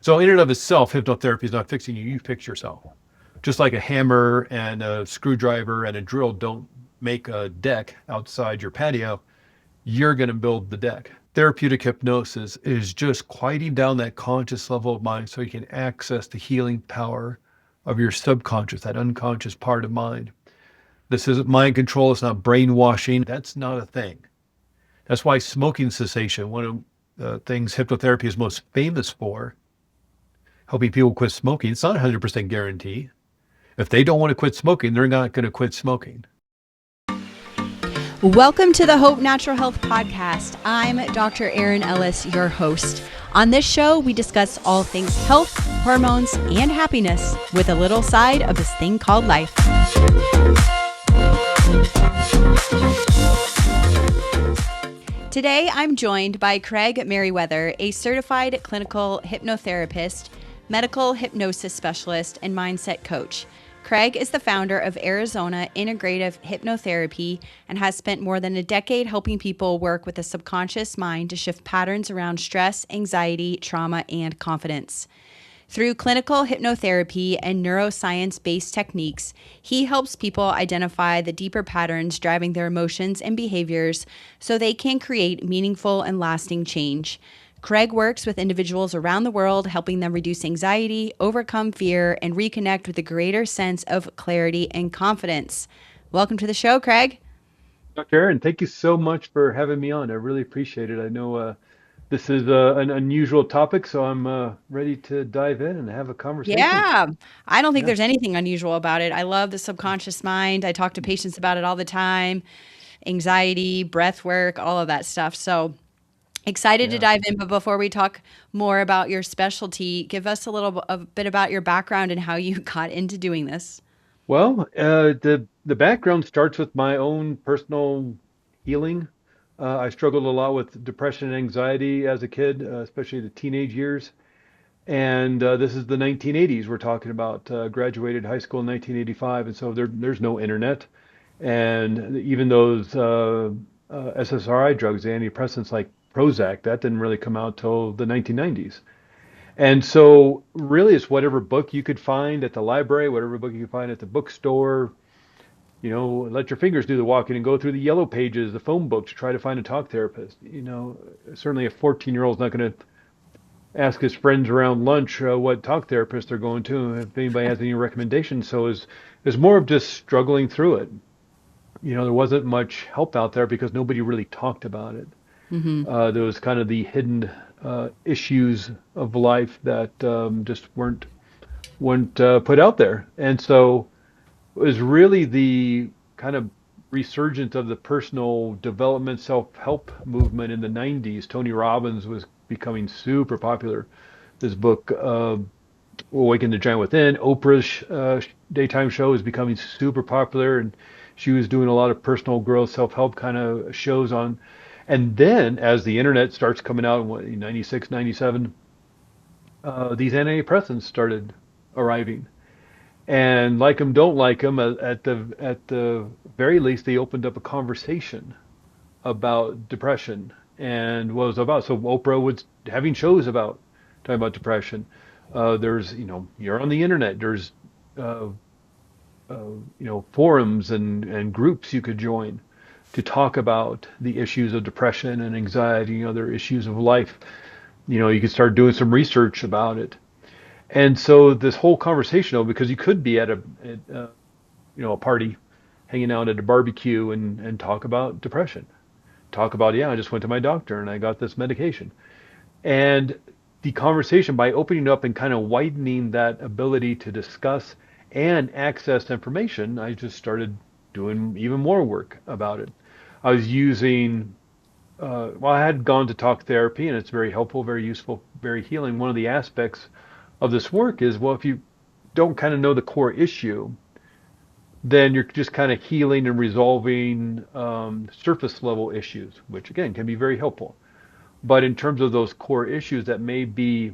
So in and of itself, hypnotherapy is not fixing you. You fix yourself. Just like a hammer and a screwdriver and a drill don't make a deck outside your patio, you're going to build the deck. Therapeutic hypnosis is just quieting down that conscious level of mind so you can access the healing power of your subconscious, that unconscious part of mind. This isn't mind control. It's not brainwashing. That's not a thing. That's why smoking cessation, one of the things hypnotherapy is most famous for, helping people quit smoking. It's not a 100% guarantee. If they don't want to quit smoking, they're not going to quit smoking. Welcome to the Hope Natural Health Podcast. I'm Dr. Erin Ellis, your host. On this show, we discuss all things health, hormones, and happiness with a little side of this thing called life. Today, I'm joined by Craig Merriweather, a certified clinical hypnotherapist, medical hypnosis specialist, and mindset coach. Craig is the founder of Arizona Integrative Hypnotherapy and has spent more than a decade helping people work with the subconscious mind to shift patterns around stress, anxiety, trauma, and confidence. Through clinical hypnotherapy and neuroscience-based techniques, he helps people identify the deeper patterns driving their emotions and behaviors so they can create meaningful and lasting change. Craig works with individuals around the world, helping them reduce anxiety, overcome fear, and reconnect with a greater sense of clarity and confidence. Welcome to the show, Craig. Dr. Aaron, thank you so much for having me on. I really appreciate it. I know this is an unusual topic, so I'm ready to dive in and have a conversation. Yeah, I don't think Yeah, there's anything unusual about it. I love the subconscious mind. I talk to patients about it all the time. Anxiety, breath work, all of that stuff. So excited to yeah. dive in. But before we talk more about your specialty, give us a bit about your background and how you got into doing this. Well, the background starts with my own personal healing. I struggled a lot with depression and anxiety as a kid, especially the teenage years. And this is the 1980s we're talking about. Graduated high school in 1985, and so there's no internet. And even those SSRI drugs, the antidepressants like Prozac, that didn't really come out till the 1990s. And so really it's whatever book you could find at the library, whatever book you could find at the bookstore, let your fingers do the walking and go through the yellow pages, the phone book to try to find a talk therapist. Certainly a 14-year-old's not going to ask his friends around lunch what talk therapist they're going to, if anybody has any recommendations. So it's more of just struggling through it. There wasn't much help out there because nobody really talked about it. Mm-hmm. There was kind of the hidden issues of life that just weren't put out there, and so it was really the kind of resurgence of the personal development self-help movement in the 90s. Tony Robbins was becoming super popular. This book, Awaken the Giant Within, Oprah's daytime show is becoming super popular, and she was doing a lot of personal growth, self-help kind of shows on. And then as the internet starts coming out in 96, 97, these antidepressants started arriving. And like them, don't like them. At the very least, they opened up a conversation about depression and what it was about. So Oprah was having shows about talking about depression. There's, you're on the internet. There's, uh, forums and groups you could join to talk about the issues of depression and anxiety and other issues of life. You could start doing some research about it. And so this whole conversation, because you could be at a party, hanging out at a barbecue and talk about depression. Talk about, yeah, I just went to my doctor and I got this medication. And the conversation, by opening up and kind of widening that ability to discuss and access information, I just started doing even more work about it. I was using, well, I had gone to talk therapy and it's very helpful, very useful, very healing. One of the aspects of this work is, well, if you don't kind of know the core issue, then you're just kind of healing and resolving surface level issues, which again can be very helpful. But in terms of those core issues that may be,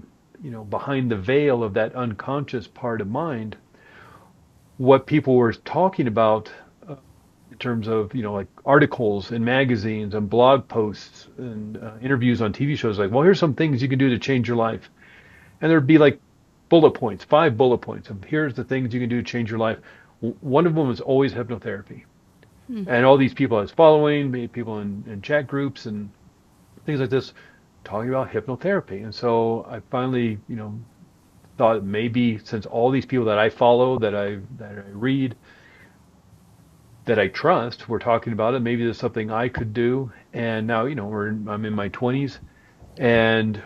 behind the veil of that unconscious part of mind, what people were talking about in terms of, like articles in magazines and blog posts and interviews on TV shows, like, well, here's some things you can do to change your life. and there'd be like bullet points, 5 bullet points of here's the things you can do to change your life. One of them was always hypnotherapy. Hmm. And all these people I was following, maybe people in chat groups and things like this, talking about hypnotherapy. And so I finally, thought maybe since all these people that I follow, that I read, that I trust, were talking about it, maybe there's something I could do. And now, I'm in my 20s and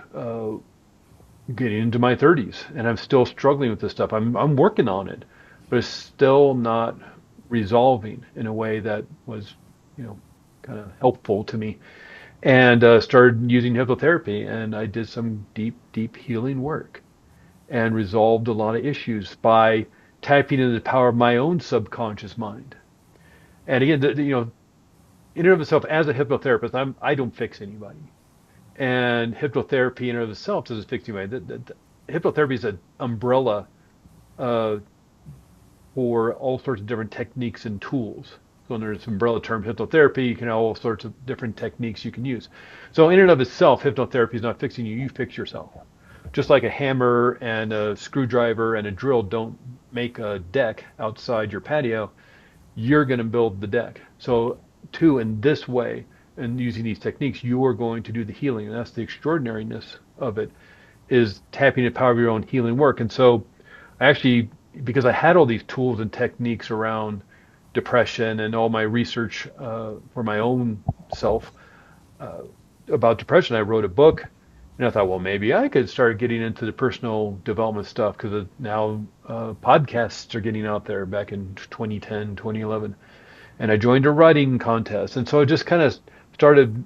getting into my 30s, and I'm still struggling with this stuff. I'm working on it, but it's still not resolving in a way that was, kind of helpful to me. And started using hypnotherapy, and I did some deep, deep healing work and resolved a lot of issues by tapping into the power of my own subconscious mind. And again, in and of itself, as a hypnotherapist, I don't fix anybody. And hypnotherapy in and of itself doesn't fix anybody. Hypnotherapy is an umbrella uh, for all sorts of different techniques and tools. So under this umbrella term hypnotherapy, you can have all sorts of different techniques you can use. So in and of itself, hypnotherapy is not fixing you, you fix yourself. Just like a hammer and a screwdriver and a drill don't make a deck outside your patio, you're going to build the deck. So too, in this way, and using these techniques, you are going to do the healing. And that's the extraordinariness of it, is tapping the power of your own healing work. And so actually, because I had all these tools and techniques around depression and all my research for my own self uh, about depression, I wrote a book. And I thought, well, maybe I could start getting into the personal development stuff because now podcasts are getting out there back in 2010, 2011. And I joined a writing contest. And so it just kind of started,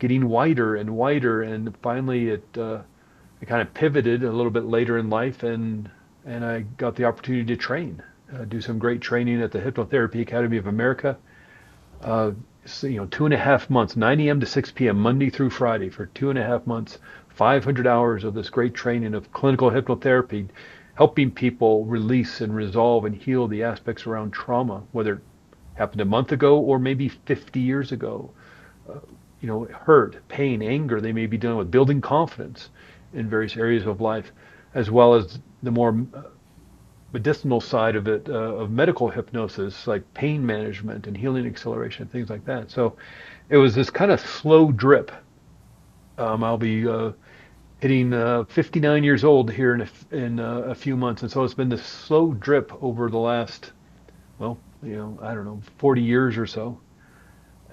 getting wider and wider. And finally it kind of pivoted a little bit later in life, and I got the opportunity to train, do some great training at the Hypnotherapy Academy of America. Uh, so, 2.5 months, 9 a.m. to 6 p.m., Monday through Friday for 2.5 months, 500 hours of this great training of clinical hypnotherapy, helping people release and resolve and heal the aspects around trauma, whether it happened a month ago or maybe 50 years ago. Uh, hurt, pain, anger they may be dealing with, building confidence in various areas of life, as well as the more medicinal side of it, of medical hypnosis, like pain management and healing acceleration, things like that. So it was this kind of slow drip. I'll be hitting 59 years old here in a few months, and so it's been this slow drip over the last, well, I don't know, 40 years or so,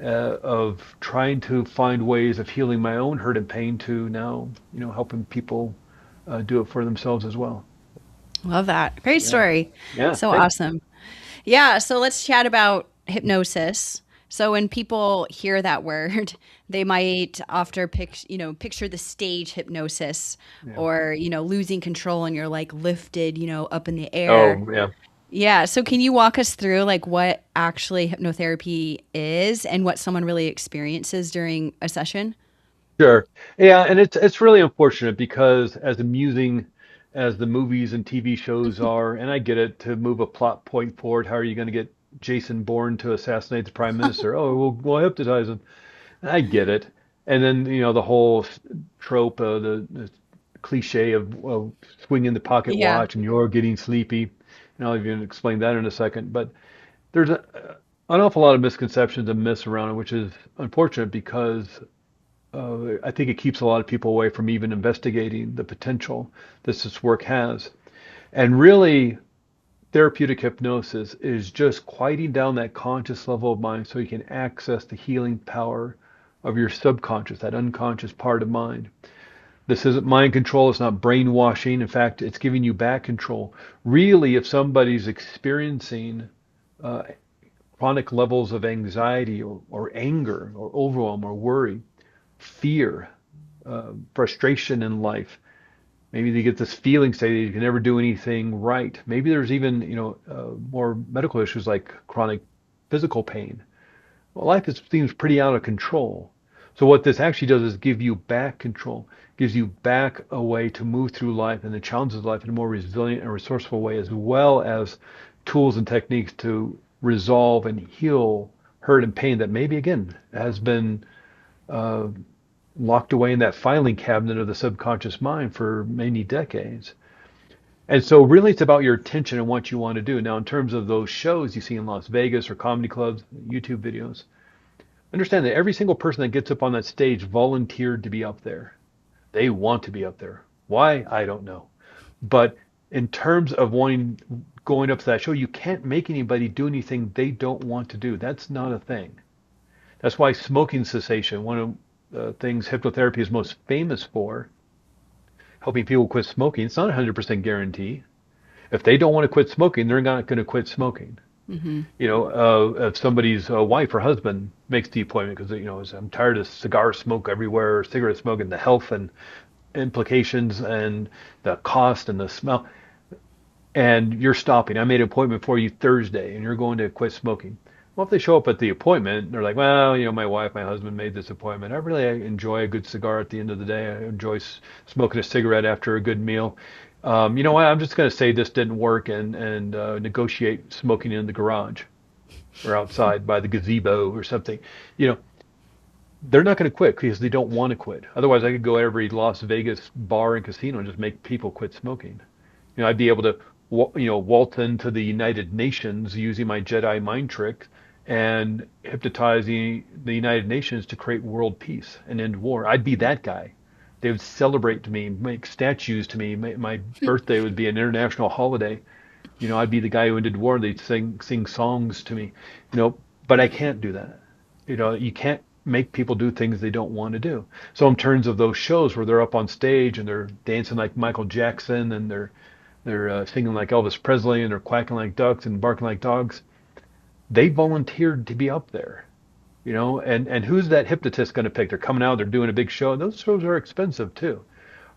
of trying to find ways of healing my own hurt and pain to now, helping people do it for themselves as well. Love that. Great Yeah. story. Yeah. So Thanks. awesome. Yeah. So let's chat about hypnosis. So when people hear that word, they might after picture the stage hypnosis Yeah. or, losing control and you're like lifted, up in the air. Oh, yeah. Yeah. So can you walk us through like what actually hypnotherapy is and what someone really experiences during a session? Sure. Yeah, and it's really unfortunate because as amusing as the movies and TV shows are, and I get it, to move a plot point forward, how are you going to get Jason Bourne to assassinate the prime minister? Oh, we'll hypnotize him. I get it. And then, the whole trope, the cliche of swinging the pocket Yeah. watch and you're getting sleepy. And I'll even explain that in a second. But there's an awful lot of misconceptions and myths around it, which is unfortunate because I think it keeps a lot of people away from even investigating the potential this work has. And really, therapeutic hypnosis is just quieting down that conscious level of mind so you can access the healing power of your subconscious, that unconscious part of mind. This isn't mind control, it's not brainwashing. In fact, it's giving you back control. Really, if somebody's experiencing uh, chronic levels of anxiety or anger or overwhelm or worry, fear, frustration in life. Maybe they get this feeling, say, that you can never do anything right. Maybe there's even, more medical issues like chronic physical pain. Well, seems pretty out of control. So what this actually does is give you back control, gives you back a way to move through life and the challenges of life in a more resilient and resourceful way, as well as tools and techniques to resolve and heal hurt and pain that maybe again has been uh, locked away in that filing cabinet of the subconscious mind for many decades. And so really it's about your attention and what you want to do. Now, in terms of those shows you see in Las Vegas or comedy clubs, YouTube videos, understand that every single person that gets up on that stage volunteered to be up there. They want to be up there. Why? I don't know. But in terms of wanting going up to that show, you can't make anybody do anything they don't want to do. That's not a thing. That's why smoking cessation, one of the things hypnotherapy is most famous for, helping people quit smoking. It's not a 100% guarantee. If they don't want to quit smoking, they're not going to quit smoking. Mm-hmm. If somebody's wife or husband makes the appointment because I'm tired of cigar smoke everywhere, cigarette smoke, and the health and implications and the cost and the smell, and you're stopping. I made an appointment for you Thursday, and you're going to quit smoking. Well, if they show up at the appointment, they're like, well, my wife, my husband made this appointment. I really enjoy a good cigar at the end of the day. I enjoy smoking a cigarette after a good meal. You know what? I'm just going to say this didn't work and negotiate smoking in the garage or outside by the gazebo or something. You know, they're not going to quit because they don't want to quit. Otherwise, I could go every Las Vegas bar and casino and just make people quit smoking. I'd be able to, waltz into the United Nations using my Jedi mind trick and hypnotize the United Nations to create world peace and end war. I'd be that guy. They would celebrate me, make statues to me. My birthday would be an international holiday. I'd be the guy who ended war. They'd sing songs to me. But I can't do that. You can't make people do things they don't want to do. So in terms of those shows where they're up on stage and they're dancing like Michael Jackson and they're singing like Elvis Presley and they're quacking like ducks and barking like dogs, they volunteered to be up there. And who's that hypnotist going to pick? They're coming out, they're doing a big show, and those shows are expensive too.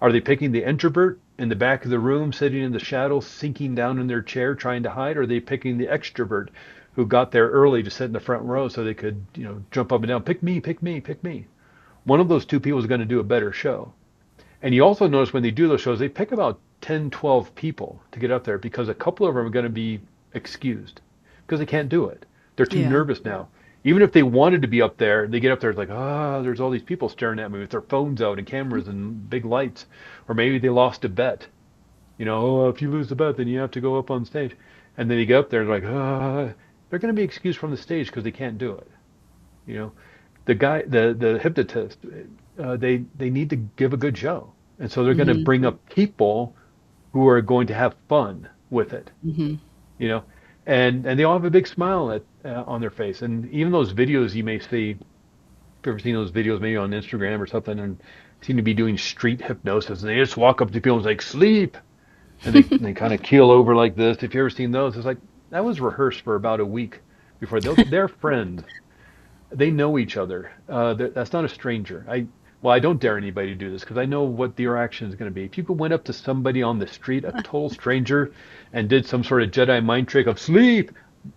Are they picking the introvert in the back of the room, sitting in the shadows, sinking down in their chair, trying to hide? Or are they picking the extrovert who got there early to sit in the front row so they could, jump up and down, pick me, pick me, pick me? One of those two people is going to do a better show. And you also notice when they do those shows, they pick about 10, 12 people to get up there because a couple of them are going to be excused because they can't do it. They're too Yeah. nervous now. Even if they wanted to be up there, they get up there, it's like, there's all these people staring at me with their phones out and cameras and big lights. Or maybe they lost a bet. If you lose the bet, then you have to go up on stage. And then you get up there and like, they're going to be excused from the stage because they can't do it. You know, the guy, the hypnotist, they need to give a good show, and so they're going to Mm-hmm. bring up people who are going to have fun with it. Mm-hmm. You know, and they all have a big smile on their face. And even those videos you may see, if you've ever seen those videos maybe on Instagram or something, and seem to be doing street hypnosis, and they just walk up to people and say sleep, and they kind of keel over like this. If you ever seen those, it's like that was rehearsed for about a week before they're friends. They know each other. That's not a stranger. I don't dare anybody to do this because I know what the reaction is going to be. If you went up to somebody on the street, a total stranger, and did some sort of Jedi mind trick of sleep,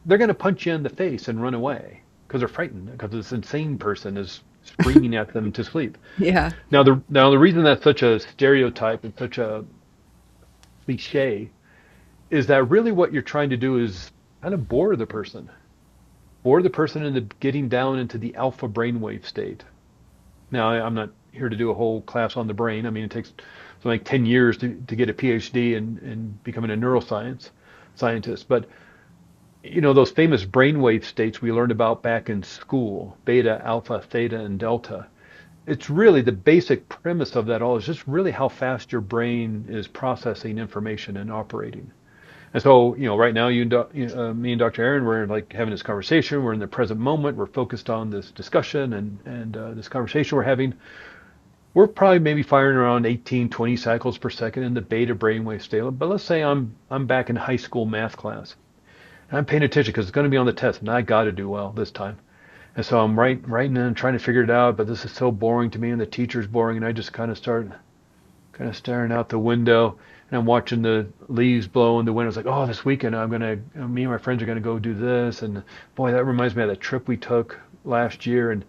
they're going to punch you in the face and run away because they're frightened because this insane person is screaming at them to sleep. Yeah. Now the reason that's such a stereotype and such a cliche is that really what you're trying to do is kind of bore the person into getting down into the alpha brainwave state. Now, I'm not here to do a whole class on the brain. I mean, it takes something like 10 years to get a PhD in becoming a neuroscience scientist. But, those famous brainwave states we learned about back in school, beta, alpha, theta, and delta. It's really the basic premise of that all is just really how fast your brain is processing information and operating. And so, right now, me and Dr. Aaron, we're like having this conversation. We're in the present moment. We're focused on this discussion and this conversation we're having. We're probably maybe firing around 18, 20 cycles per second in the beta brainwave state. But let's say I'm back in high school math class. And I'm paying attention because it's going to be on the test, and I got to do well this time. And so I'm writing and trying to figure it out. But this is so boring to me, and the teacher's boring, and I just kind of start staring out the window, and I'm watching the leaves blow in the wind. It's like, oh, this weekend me and my friends are gonna go do this, and boy, that reminds me of that trip we took last year. And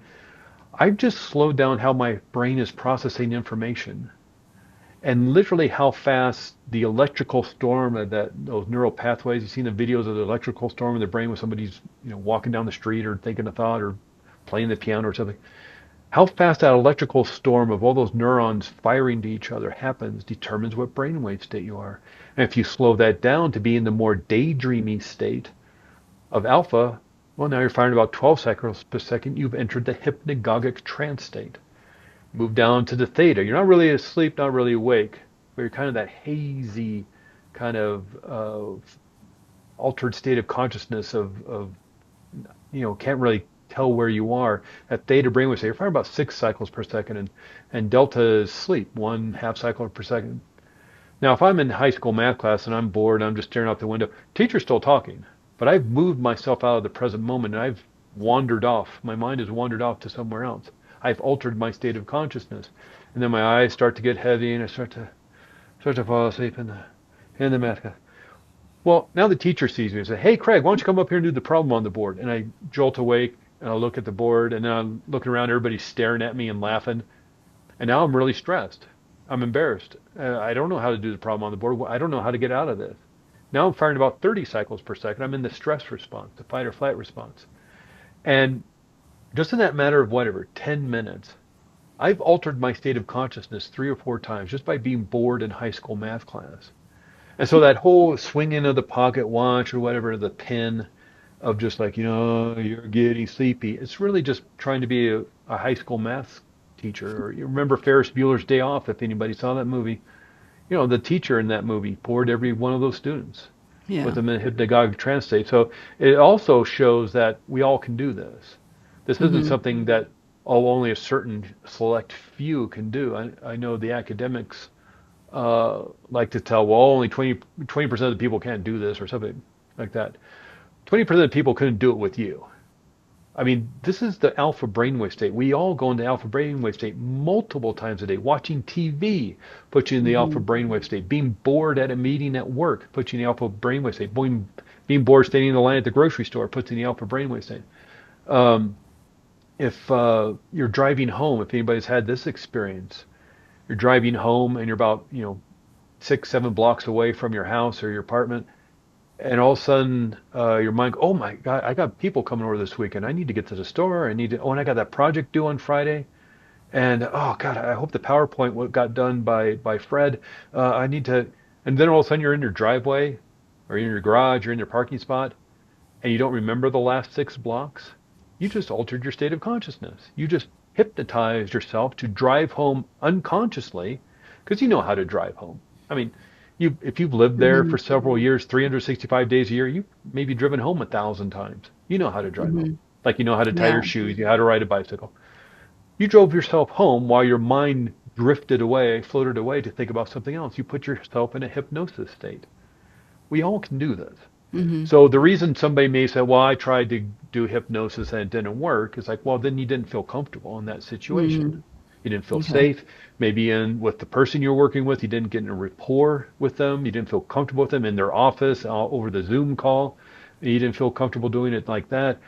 I've just slowed down how my brain is processing information, and literally how fast the electrical storm of those neural pathways. You've seen the videos of the electrical storm in the brain when somebody's walking down the street or thinking a thought or playing the piano or something. How fast that electrical storm of all those neurons firing to each other happens determines what brainwave state you are. And if you slow that down to be in the more daydreamy state of alpha, well, now you're firing about 12 cycles per second. You've entered the hypnagogic trance state. Move down to the theta. You're not really asleep, not really awake, but you're kind of that hazy kind of altered state of consciousness of can't really tell where you are. At theta brainwave state, you're firing about 6 cycles per second, and delta is sleep, 1/2 cycle per second. Now, if I'm in high school math class and I'm bored, I'm just staring out the window, teacher's still talking, but I've moved myself out of the present moment and I've wandered off. My mind has wandered off to somewhere else. I've altered my state of consciousness. And then my eyes start to get heavy and I start to fall asleep in the math class. Well, now the teacher sees me and says, "Hey, Craig, why don't you come up here and do the problem on the board?" And I jolt awake and I look at the board and then I'm looking around, everybody's staring at me and laughing. And now I'm really stressed. I'm embarrassed. I don't know how to do the problem on the board. I don't know how to get out of this. Now I'm firing about 30 cycles per second. I'm in the stress response, the fight or flight response. And just in that matter of whatever, 10 minutes, I've altered my state of consciousness 3 or 4 times just by being bored in high school math class. And so that whole swinging of the pocket watch or whatever, the pin of just like, you're getting sleepy, it's really just trying to be a high school math teacher. Or you remember Ferris Bueller's Day Off, if anybody saw that movie. The teacher in that movie bored every one of those students with Yeah. them in hypnagogic trance state. So it also shows that we all can do this. This isn't Mm-hmm. something that only a certain select few can do. I know the academics like to tell, well, only 20% of the people can't do this or something like that. 20% of the people couldn't do it with you. I mean, this is the alpha brainwave state. We all go into alpha brainwave state multiple times a day. Watching TV puts you in the alpha Mm-hmm. brainwave state. Being bored at a meeting at work puts you in the alpha brainwave state. Being bored standing in the line at the grocery store puts you in the alpha brainwave state. Um, if you're driving home, if anybody's had this experience, you're driving home and you're about 6, 7 blocks away from your house or your apartment, and all of a sudden your mind, oh my God, I got people coming over this weekend. I need to get to the store. And I got that project due on Friday. And oh God, I hope the PowerPoint got done by Fred. I need to, and then all of a sudden you're in your driveway or in your garage, you're in your parking spot, and you don't remember the last 6 blocks. You just altered your state of consciousness. You just hypnotized yourself to drive home unconsciously because you know how to drive home. I mean, if you've lived there Mm-hmm. for several years, 365 days a year, you maybe driven home 1,000 times. You know how to drive home. Mm-hmm. Like you know how to tie your Yeah. shoes, you know how to ride a bicycle. You drove yourself home while your mind drifted away, floated away to think about something else. You put yourself in a hypnosis state. We all can do this. Mm-hmm. So the reason somebody may say, well, I tried to do hypnosis and it didn't work, is like, well, then you didn't feel comfortable in that situation. Mm-hmm. You didn't feel Okay. safe. Maybe with the person you're working with, you didn't get in a rapport with them. You didn't feel comfortable with them in their office over the Zoom call. You didn't feel comfortable doing it like that.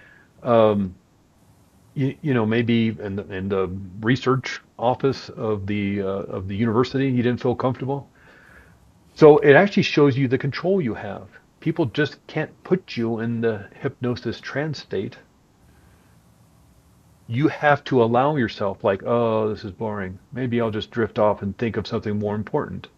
Um, maybe in the research office of the university, you didn't feel comfortable. So it actually shows you the control you have. People just can't put you in the hypnosis trance state. You have to allow yourself, like, oh, this is boring. Maybe I'll just drift off and think of something more important,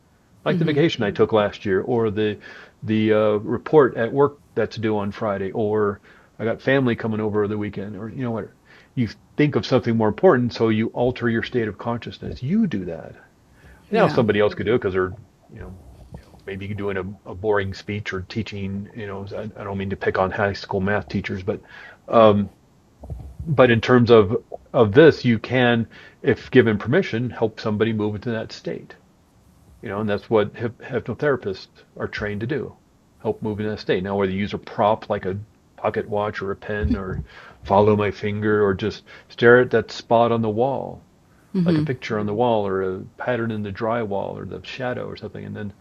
like the Mm-hmm. vacation I took last year, or the report at work that's due on Friday, or I got family coming over the weekend, or what. You think of something more important, so you alter your state of consciousness. You do that. Now Yeah. somebody else could do it because they're, you know, maybe doing a boring speech or teaching. I don't mean to pick on high school math teachers, um, but in terms of this, you can, if given permission, help somebody move into that state. And that's what hypnotherapists are trained to do, help move in that state. Now, whether you use a prop like a pocket watch or a pen or follow my finger or just stare at that spot on the wall, like a Mm-hmm. picture on the wall or a pattern in the drywall or the shadow or something, and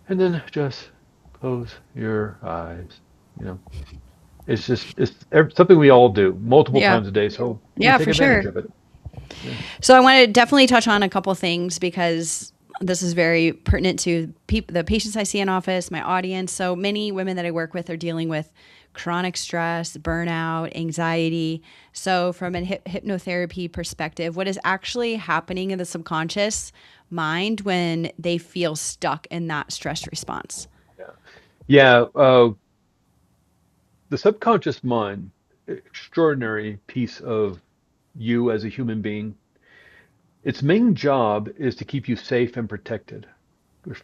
then just close your eyes. You know, it's something we all do multiple Yeah. times a day. So Yeah, take for advantage sure. of it. Yeah. So I want to definitely touch on a couple things because This is very pertinent to the patients I see in office, my audience. So many women that I work with are dealing with chronic stress, burnout, anxiety. So, from a hypnotherapy perspective, what is actually happening in the subconscious mind when they feel stuck in that stress response? Yeah. Yeah. The subconscious mind, extraordinary piece of you as a human being. Its main job is to keep you safe and protected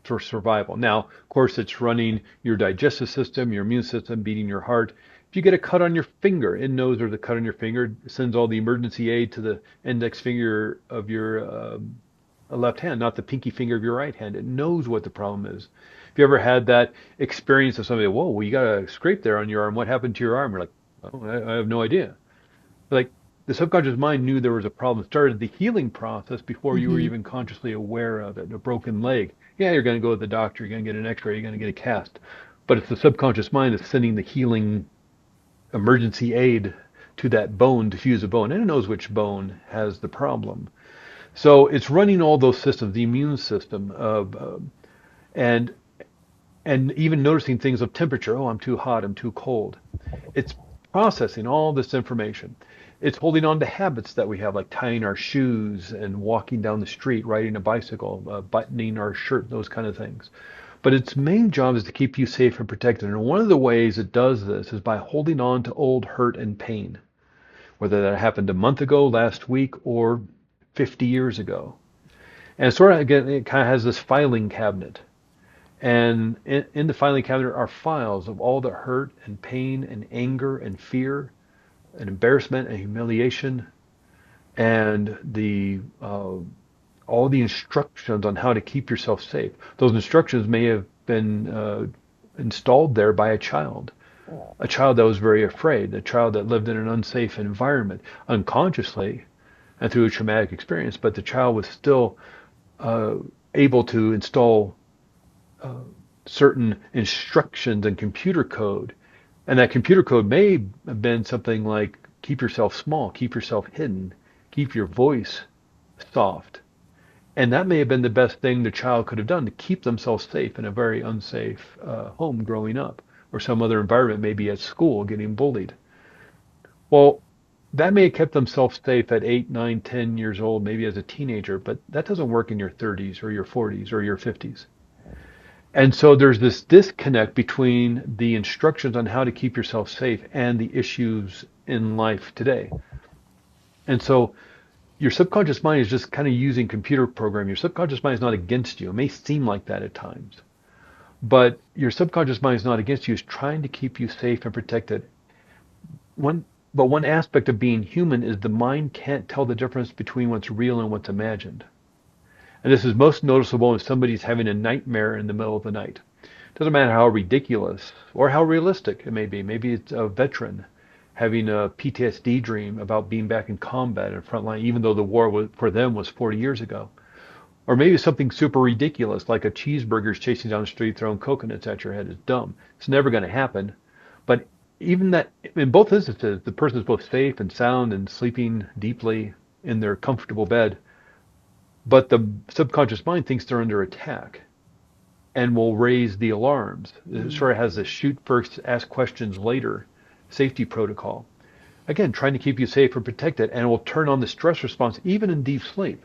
for survival. Now, of course, it's running your digestive system, your immune system, beating your heart. If you get a cut on your finger, it knows there's a cut on your finger, it sends all the emergency aid to the index finger of your left hand, not the pinky finger of your right hand. It knows what the problem is. If you ever had that experience of somebody, whoa, well, you got a scrape there on your arm. What happened to your arm? You're like, oh, I have no idea. Like the subconscious mind knew there was a problem. It started the healing process before you were Mm-hmm. even consciously aware of it. A broken leg. Yeah, you're going to go to the doctor. You're going to get an x-ray. You're going to get a cast. But it's the subconscious mind that's sending the healing emergency aid to that bone to fuse a bone. And it knows which bone has the problem. So it's running all those systems, the immune system of, and and even noticing things of temperature. Oh, I'm too hot. I'm too cold. It's processing all this information. It's holding on to habits that we have, like tying our shoes and walking down the street, riding a bicycle, buttoning our shirt, those kind of things. But its main job is to keep you safe and protected. And one of the ways it does this is by holding on to old hurt and pain, whether that happened a month ago, last week, or 50 years ago. And sort of, again, it kind of has this filing cabinet. And in the filing cabinet are files of all the hurt and pain and anger and fear and embarrassment and humiliation and the all the instructions on how to keep yourself safe. Those instructions may have been installed there by a child that was very afraid, a child that lived in an unsafe environment unconsciously and through a traumatic experience, but the child was still uh, able to install certain instructions and computer code. And that computer code may have been something like keep yourself small, keep yourself hidden, keep your voice soft. And that may have been the best thing the child could have done to keep themselves safe in a very unsafe home growing up, or some other environment, maybe at school, getting bullied. Well, that may have kept themselves safe at 8, 9, 10 years old, maybe as a teenager, but that doesn't work in your 30s or your 40s or your 50s. And so there's this disconnect between the instructions on how to keep yourself safe and the issues in life today. And so your subconscious mind is just kind of using computer program. Your subconscious mind is not against you. It may seem like that at times, but your subconscious mind is not against you. It's trying to keep you safe and protected. One, but one aspect of being human is the mind can't tell the difference between what's real and what's imagined. And this is most noticeable if somebody's having a nightmare in the middle of the night. It doesn't matter how ridiculous or how realistic it may be. Maybe it's a veteran having a PTSD dream about being back in combat in front line, even though the war was, for them was 40 years ago. Or maybe something super ridiculous, like a cheeseburger's chasing down the street throwing coconuts at your head. Is dumb. It's never going to happen. But even that, in both instances, the person is both safe and sound and sleeping deeply in their comfortable bed. But the subconscious mind thinks they're under attack and will raise the alarms. It Mm-hmm. sort of has a shoot first, ask questions later safety protocol. Again, trying to keep you safe and protected, and it will turn on the stress response even in deep sleep.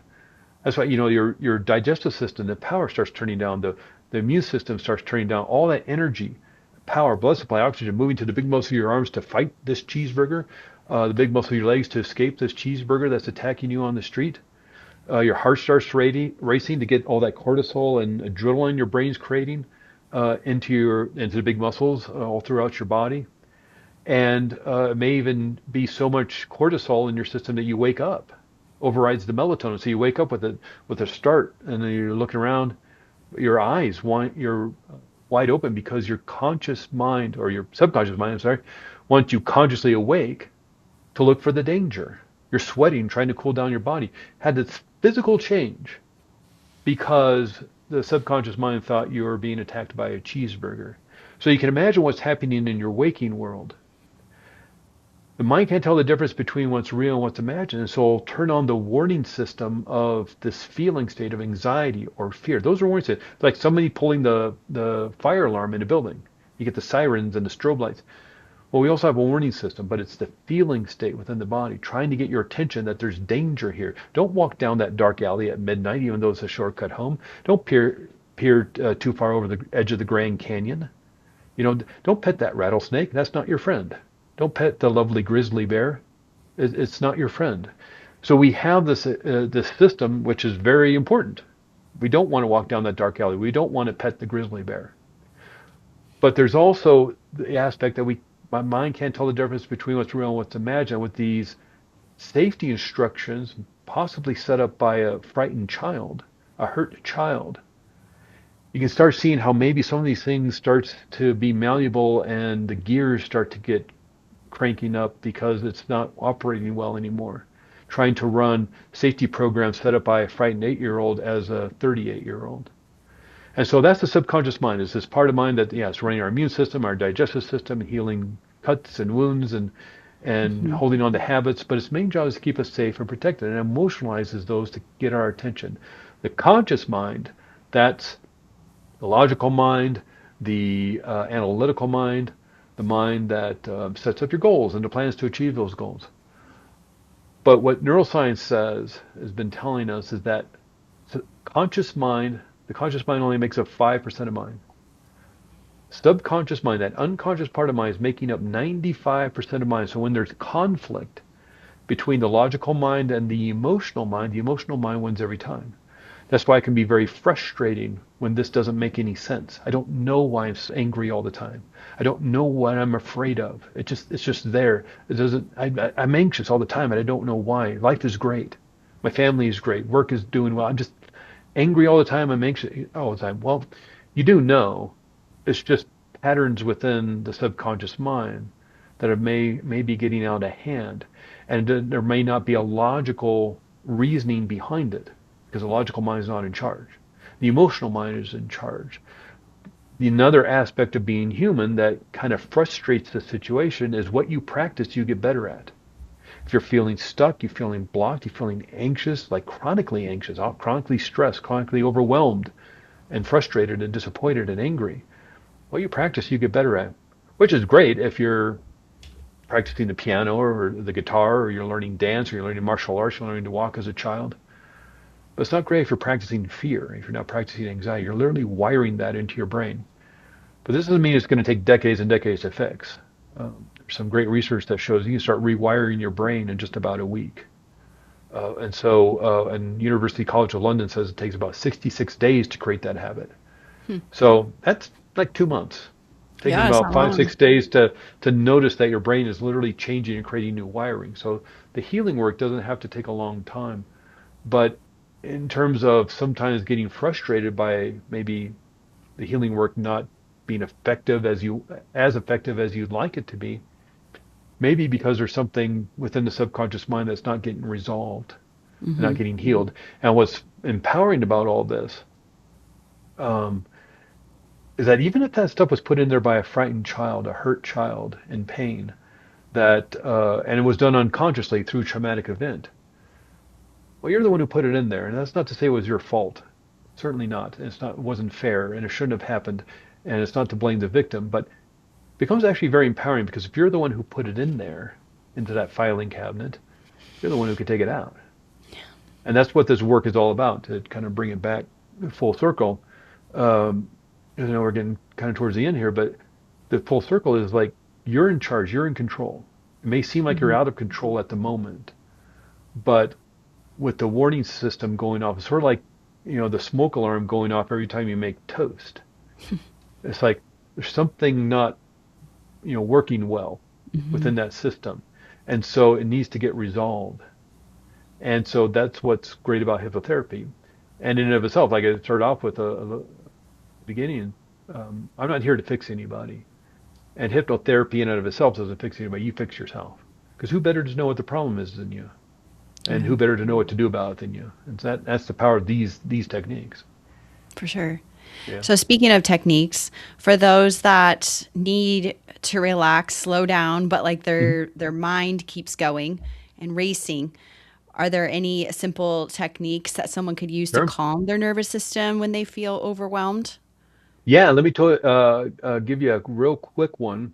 That's why your digestive system, the power starts turning down, the immune system starts turning down, all that energy, power, blood supply, oxygen moving to the big muscle of your arms to fight this cheeseburger, the big muscle of your legs to escape this cheeseburger that's attacking you on the street. Your heart starts racing to get all that cortisol and adrenaline your brain's creating into the big muscles all throughout your body, and it may even be so much cortisol in your system that you wake up, overrides the melatonin. So you wake up with a start, and then you're looking around, your eyes you're wide open because your conscious mind or your subconscious mind, I'm sorry, wants you consciously awake to look for the danger. You're sweating, trying to cool down your body. Had this physical change because the subconscious mind thought you were being attacked by a cheeseburger. So you can imagine what's happening in your waking world. The mind can't tell the difference between what's real and what's imagined, and so it'll turn on the warning system of this feeling state of anxiety or fear. Those are warning systems. Like somebody pulling the fire alarm in a building. You get the sirens and the strobe lights. Well, we also have a warning system, but it's the feeling state within the body, trying to get your attention that there's danger here. Don't walk down that dark alley at midnight, even though it's a shortcut home. Don't peer too far over the edge of the Grand Canyon. Don't pet that rattlesnake. That's not your friend. Don't pet the lovely grizzly bear. It's not your friend. So we have this system, which is very important. We don't want to walk down that dark alley. We don't want to pet the grizzly bear. But there's also the aspect that my mind can't tell the difference between what's real and what's imagined with these safety instructions, possibly set up by a frightened child, a hurt child. You can start seeing how maybe some of these things starts to be malleable and the gears start to get cranking up because it's not operating well anymore. Trying to run safety programs set up by a frightened 8-year-old as a 38-year-old. And so that's the subconscious mind. It's this part of mind that, yeah, it's running our immune system, our digestive system, healing cuts and wounds and Mm-hmm. holding on to habits. But its main job is to keep us safe and protected and emotionalizes those to get our attention. The conscious mind, that's the logical mind, the analytical mind, the mind that sets up your goals and the plans to achieve those goals. But what neuroscience says, has been telling us, is that conscious mind, the conscious mind only makes up 5% of mind. Subconscious mind, that unconscious part of mind, is making up 95% of mind. So when there's conflict between the logical mind and the emotional mind wins every time. That's why it can be very frustrating when this doesn't make any sense. I don't know why I'm angry all the time. I don't know what I'm afraid of. It's just there. It doesn't. I'm anxious all the time, and I don't know why. Life is great. My family is great. Work is doing well. I'm just angry all the time. I'm anxious all the time. Well, you do know. It's just patterns within the subconscious mind that may be getting out of hand, and there may not be a logical reasoning behind it because the logical mind is not in charge. The emotional mind is in charge. Another aspect of being human that kind of frustrates the situation is what you practice, you get better at. If you're feeling stuck, you're feeling blocked, you're feeling anxious, like chronically anxious, chronically stressed, chronically overwhelmed, and frustrated and disappointed and angry, what you practice, you get better at, which is great if you're practicing the piano or the guitar, or you're learning dance, or you're learning martial arts, you're learning to walk as a child. But it's not great if you're practicing fear, if you're not practicing anxiety. You're literally wiring that into your brain. But this doesn't mean it's going to take decades and decades to fix. There's some great research that shows you can start rewiring your brain in just about a week. And University College of London says it takes about 66 days to create that habit. Hmm. So that's like 2 months. Taking Yeah, it's about not five, long. 6 days to notice that your brain is literally changing and creating new wiring. So the healing work doesn't have to take a long time. But in terms of sometimes getting frustrated by maybe the healing work not being as effective as you'd like it to be, maybe because there's something within the subconscious mind that's not getting resolved and not Mm-hmm. getting healed. And what's empowering about all this um, is that even if that stuff was put in there by a frightened child, a hurt child in pain, and it was done unconsciously through traumatic event, well, you're the one who put it in there, and that's not to say it was your fault. Certainly not. It wasn't fair, and it shouldn't have happened, and it's not to blame the victim, but it becomes actually very empowering because if you're the one who put it in there, into that filing cabinet, you're the one who can take it out. And that's what this work is all about, to kind of bring it back full circle. Um, I know we're getting kind of towards the end here, but the full circle is like you're in charge, you're in control. It may seem like you're Mm-hmm. out of control at the moment, but with the warning system going off, it's sort of like, the smoke alarm going off every time you make toast. It's like there's something not, working well Mm-hmm. within that system. And so it needs to get resolved. And so that's what's great about hypnotherapy. And in and of itself, like I started off with a beginning, I'm not here to fix anybody. And hypnotherapy in and of itself doesn't fix anybody. You fix yourself. Because who better to know what the problem is than you? And Yeah, who better to know what to do about it than you? And that's the power of these techniques. for sure. Yeah. So, speaking of techniques, for those that need to relax, slow down, but like Mhm. their mind keeps going and racing. Are there any simple techniques that someone could use to Sure. calm their nervous system when they feel overwhelmed? Yeah, let me give you a real quick one.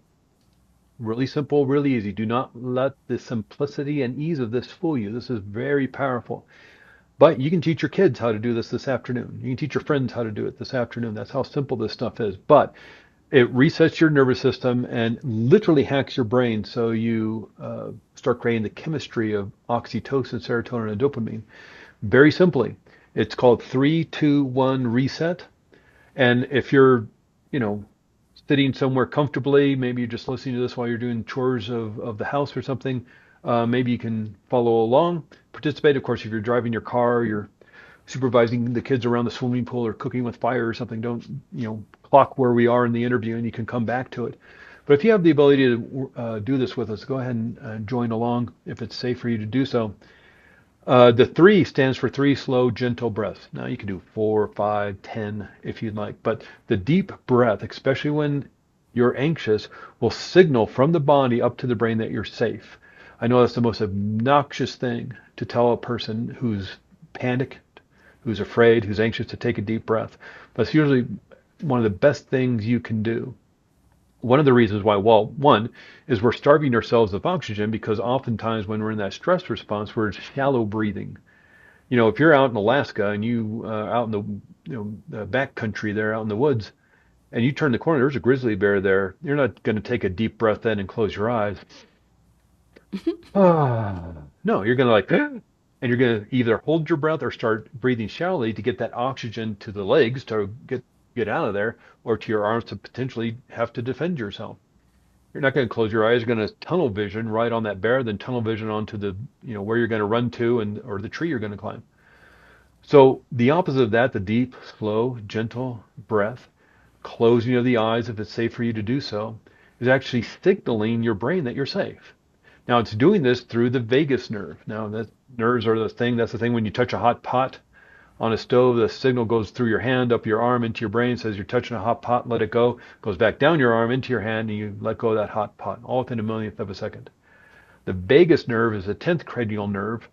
Really simple, really easy. Do not let the simplicity and ease of this fool you. This is very powerful. But you can teach your kids how to do this afternoon. You can teach your friends how to do it this afternoon. That's how simple this stuff is. But it resets your nervous system and literally hacks your brain so you start creating the chemistry of oxytocin, serotonin, and dopamine. Very simply, it's called 3-2-1 reset. And if you're, you know, sitting somewhere comfortably, maybe you're just listening to this while you're doing chores of the house or something, maybe you can follow along, participate. Of course, if you're driving your car, you're supervising the kids around the swimming pool or cooking with fire or something, don't, clock where we are in the interview and you can come back to it. But if you have the ability to do this with us, go ahead and join along if it's safe for you to do so. The three stands for three slow, gentle breaths. Now you can do 4, 5, 10 if you'd like, but the deep breath, especially when you're anxious, will signal from the body up to the brain that you're safe. I know that's the most obnoxious thing to tell a person who's panicked, who's afraid, who's anxious to take a deep breath. But it's usually one of the best things you can do. One of the reasons why, well, one is we're starving ourselves of oxygen because oftentimes when we're in that stress response, we're shallow breathing. If you're out in Alaska and you out in the the back country there, out in the woods, and you turn the corner, there's a grizzly bear there. You're not going to take a deep breath in and close your eyes. Ah, no, you're going to like, and you're going to either hold your breath or start breathing shallowly to get that oxygen to the legs to get out of there, or to your arms to potentially have to defend yourself. You're not going to close your eyes. You're going to tunnel vision right on that bear, then tunnel vision onto the, where you're going to run to and or the tree you're going to climb. So the opposite of that, the deep, slow, gentle breath, closing of the eyes if it's safe for you to do so, is actually signaling your brain that you're safe. Now it's doing this through the vagus nerve. Now that nerves are that's the thing when you touch a hot pot on a stove, the signal goes through your hand, up your arm, into your brain, says you're touching a hot pot, let it go, goes back down your arm, into your hand, and you let go of that hot pot, all within a millionth of a second. The vagus nerve is the 10th cranial nerve.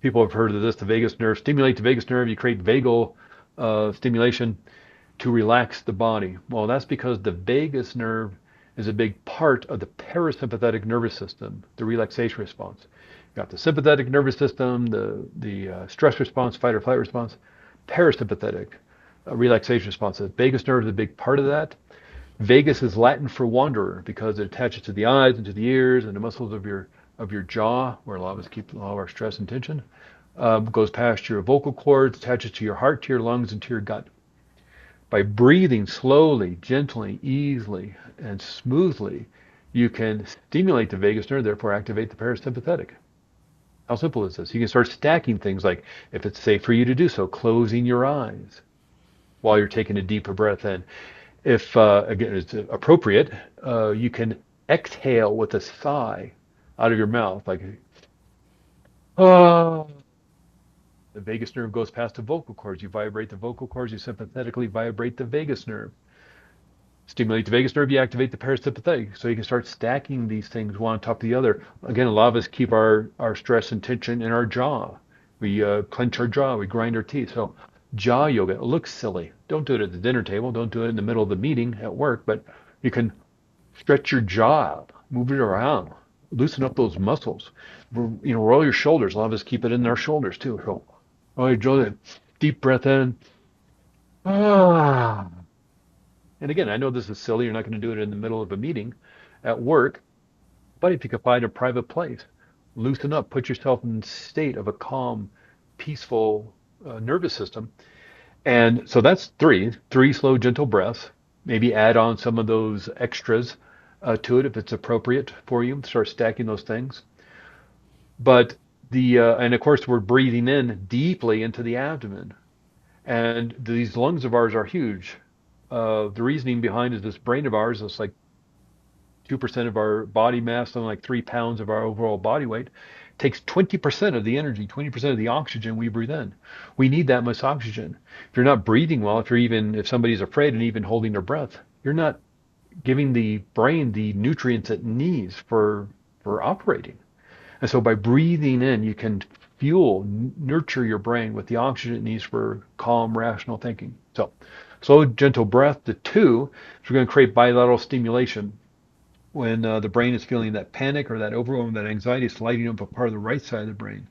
People have heard of this, the vagus nerve. Stimulate the vagus nerve, you create vagal stimulation to relax the body. Well, that's because the vagus nerve is a big part of the parasympathetic nervous system, the relaxation response. You got the sympathetic nervous system, the stress response, fight or flight response, parasympathetic relaxation response. The vagus nerve is a big part of that. Vagus is Latin for wanderer because it attaches to the eyes and to the ears and the muscles of your jaw, where a lot of us keep a lot of our stress and tension. Goes past your vocal cords, attaches to your heart, to your lungs, and to your gut. By breathing slowly, gently, easily, and smoothly, you can stimulate the vagus nerve, therefore activate the parasympathetic. How simple is this? You can start stacking things like, if it's safe for you to do so, closing your eyes while you're taking a deeper breath in. If, again, it's appropriate, you can exhale with a sigh out of your mouth, like, oh. The vagus nerve goes past the vocal cords. You vibrate the vocal cords, you sympathetically vibrate the vagus nerve. Stimulate the vagus nerve, you activate the parasympathetic. So you can start stacking these things one on top of the other. Again, a lot of us keep our stress and tension in our jaw. We clench our jaw, we grind our teeth. So jaw yoga, it looks silly. Don't do it at the dinner table. Don't do it in the middle of the meeting at work. But you can stretch your jaw out, move it around, loosen up those muscles. Roll your shoulders. A lot of us keep it in our shoulders too. So, oh, you draw that deep breath in. Ah. And again, I know this is silly. You're not going to do it in the middle of a meeting at work, but if you can find a private place, loosen up, put yourself in a state of a calm, peaceful nervous system. And so that's three slow, gentle breaths. Maybe add on some of those extras to it if it's appropriate for you. Start stacking those things. But and of course, we're breathing in deeply into the abdomen. And these lungs of ours are huge. The reasoning behind is this brain of ours is like 2% of our body mass, something like 3 pounds of our overall body weight, takes 20% of the energy, 20% of the oxygen we breathe in. We need that much oxygen. If you're not breathing well, if somebody's afraid and even holding their breath, you're not giving the brain the nutrients it needs for operating. And so by breathing in, you can fuel, nurture your brain with the oxygen it needs for calm, rational thinking. So slow, gentle breath. The two is we're going to create bilateral stimulation. When the brain is feeling that panic or that overwhelm, that anxiety, it's lighting up a part of the right side of the brain.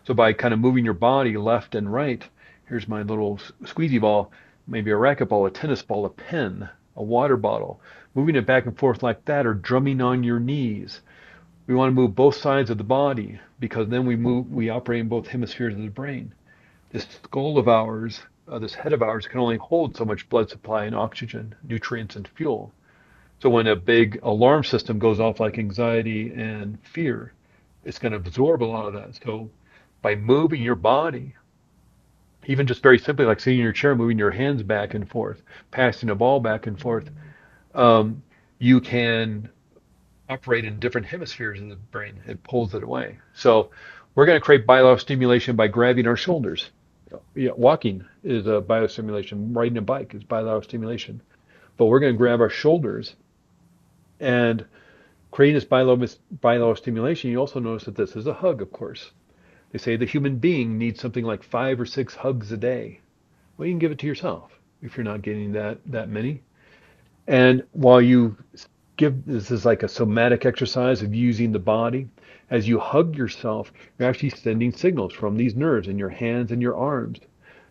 So by kind of moving your body left and right, here's my little squeezy ball, maybe a racquetball, a tennis ball, a pen, a water bottle, moving it back and forth like that, or drumming on your knees. We want to move both sides of the body because then we operate in both hemispheres of the brain. This skull of ours, this head of ours, can only hold so much blood supply and oxygen, nutrients, and fuel. So when a big alarm system goes off like anxiety and fear, it's going to absorb a lot of that. So by moving your body, even just very simply like sitting in your chair, moving your hands back and forth, passing a ball back and forth, um, you can operate in different hemispheres of the brain. It pulls it away. So we're going to create bilateral stimulation by grabbing our shoulders. Yeah, walking is a biostimulation. Riding a bike is bilateral stimulation. But we're going to grab our shoulders and creating this bilateral stimulation. You also notice that this is a hug, of course. They say the human being needs something like 5 or 6 hugs a day. Well, you can give it to yourself if you're not getting that many. And while you give, this is like a somatic exercise of using the body. As you hug yourself, you're actually sending signals from these nerves in your hands and your arms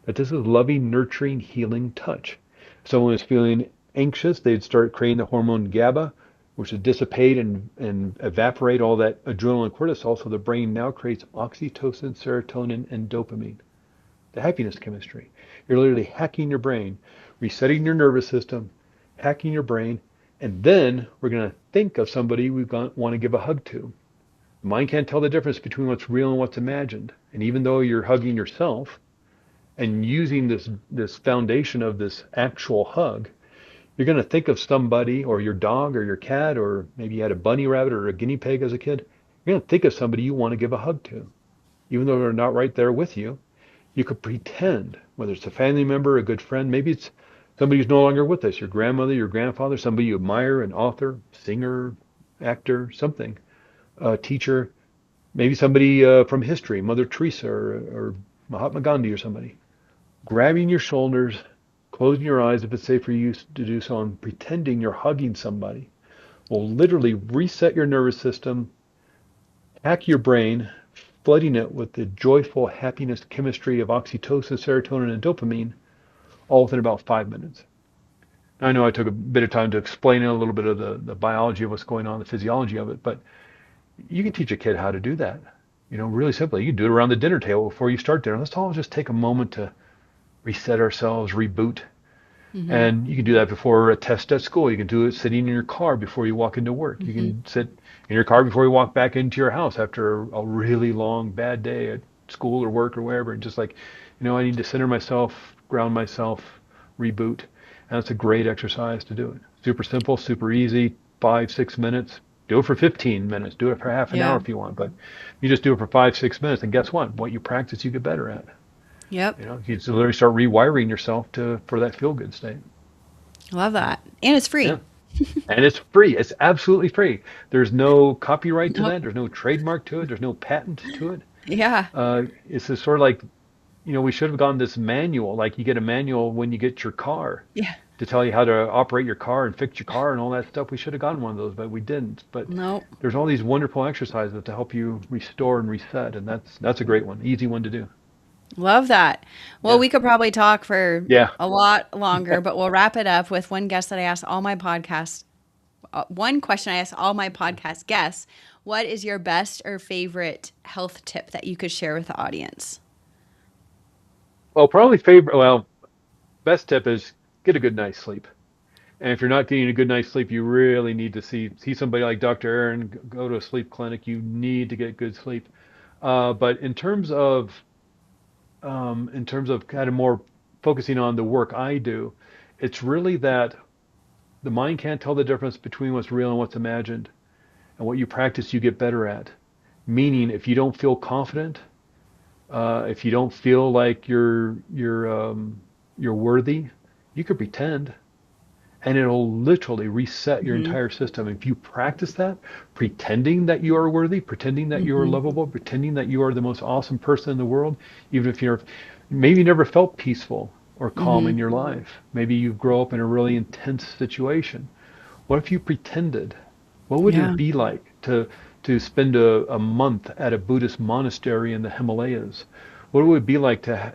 that this is loving, nurturing, healing touch. If someone is feeling anxious, they'd start creating the hormone GABA, which would dissipate and evaporate all that adrenaline and cortisol. So the brain now creates oxytocin, serotonin, and dopamine, the happiness chemistry. You're literally hacking your brain, resetting your nervous system, hacking your brain, and then we're going to think of somebody we want to give a hug to. The mind can't tell the difference between what's real and what's imagined. And even though you're hugging yourself and using this foundation of this actual hug, you're going to think of somebody or your dog or your cat, or maybe you had a bunny rabbit or a guinea pig as a kid. You're going to think of somebody you want to give a hug to. Even though they're not right there with you, you could pretend, whether it's a family member, a good friend, maybe it's somebody who's no longer with us, your grandmother, your grandfather, somebody you admire, an author, singer, actor, something, a teacher, maybe somebody from history, Mother Teresa or Mahatma Gandhi or somebody. Grabbing your shoulders, closing your eyes if it's safe for you to do so, and pretending you're hugging somebody will literally reset your nervous system, hack your brain, flooding it with the joyful happiness chemistry of oxytocin, serotonin, and dopamine, all within about 5 minutes. I know I took a bit of time to explain a little bit of the biology of what's going on, the physiology of it, but you can teach a kid how to do that. Really simply. You can do it around the dinner table before you start dinner. Let's all just take a moment to reset ourselves, reboot. Mm-hmm. And you can do that before a test at school. You can do it sitting in your car before you walk into work. You Mm-hmm. can sit in your car before you walk back into your house after a really long, bad day at school or work or wherever. And just like, I need to center myself, ground myself, reboot. And it's a great exercise to do it. Super simple, super easy, 5, 6 minutes. Do it for 15 minutes. Do it for half an hour Yeah. if you want. But you just do it for 5, 6 minutes. And guess what? What you practice, you get better at. Yep. You just literally start rewiring yourself for that feel good state. Love that. And it's Yeah. free. And it's free. It's absolutely free. There's no copyright to Nope. that. There's no trademark to it. There's no patent to it. Yeah. It's just sort of like, we should have gone this manual, like you get a manual when you get your car Yeah. to tell you how to operate your car and fix your car and all that stuff. We should have gotten one of those, but we didn't. But Nope. there's all these wonderful exercises to help you restore and reset, and that's a great one, easy one to do. Love that. Well, Yeah. we could probably talk for Yeah. a lot longer, but we'll wrap it up with one guest that I ask all my podcasts. One question I ask all my podcast guests: what is your best or favorite health tip that you could share with the audience? Well, best tip is get a good night's sleep. And if you're not getting a good night's sleep, you really need to see somebody like Dr. Aaron, go to a sleep clinic. You need to get good sleep. But in terms of kind of more focusing on the work I do, it's really that the mind can't tell the difference between what's real and what's imagined. And what you practice, you get better at. Meaning, if you don't feel confident, if you don't feel like you're worthy, you could pretend. and it'll literally reset your Hmm. entire system. If you practice that, pretending that you are worthy, pretending that you are Hmm. lovable, pretending that you are the most awesome person in the world, even if you're maybe you never felt peaceful or calm in Hmm. your life. Maybe you grow up in a really intense situation. What if you pretended? What would Yeah. it be like to spend a month at a Buddhist monastery in the Himalayas? What would it be like to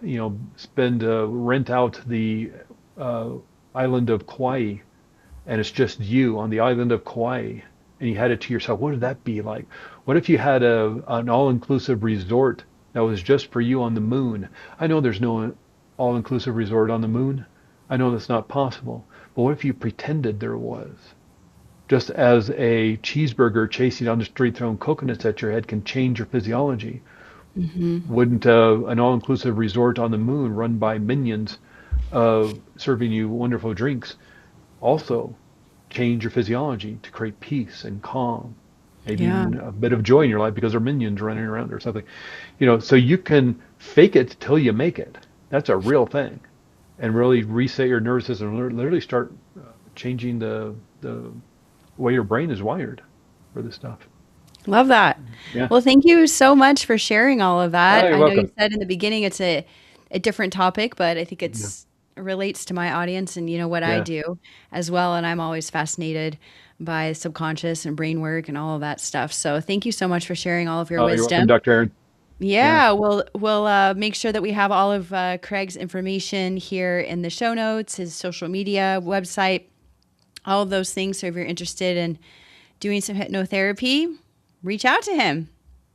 spend rent out the uh, island of Kauai, and it's just you on the island of Kauai, and you had it to yourself? What would that be like? What if you had an all-inclusive resort that was just for you on the moon? I know there's no all-inclusive resort on the moon. I know that's not possible. But what if you pretended there was? Just as a cheeseburger chasing down the street throwing coconuts at your head can change your physiology, Hmm. wouldn't an all-inclusive resort on the moon run by minions serving you wonderful drinks also change your physiology to create peace and calm, maybe Yeah. even a bit of joy in your life because there are minions running around or something? So you can fake it till you make it. That's a real thing, and really reset your nervous system, literally start changing the way your brain is wired for this stuff. Love that. Yeah. Well, thank you so much for sharing all of Oh, that. you're I know you welcome. said in the beginning it's a different topic, but I think Yeah. it's relates to my audience and what I Yeah. do as well. And I'm always fascinated by subconscious and brain work and all of that stuff. So thank you so much for sharing all of your Oh, you're welcome, wisdom. Dr. Aaron. Yeah. Yeah, we'll make sure that we have all of Craig's information here in the show notes, his social media, website, all of those things. So if you're interested in doing some hypnotherapy, reach out to him.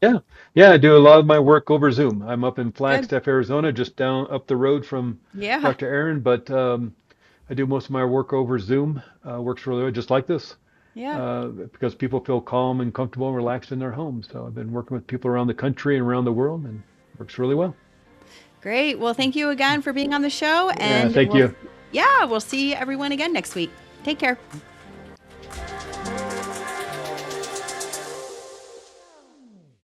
Yeah. Yeah. I do a lot of my work over Zoom. I'm up in Good. Flagstaff, Arizona, just down up the road from Yeah. Dr. Aaron, but I do most of my work over Zoom. Works really well, just like this, Yeah. because people feel calm and comfortable and relaxed in their homes. So I've been working with people around the country and around the world, and works really well. Great. Well, thank you again for being on the show. Yeah. And Thank you. we'll see everyone again next week. Take care.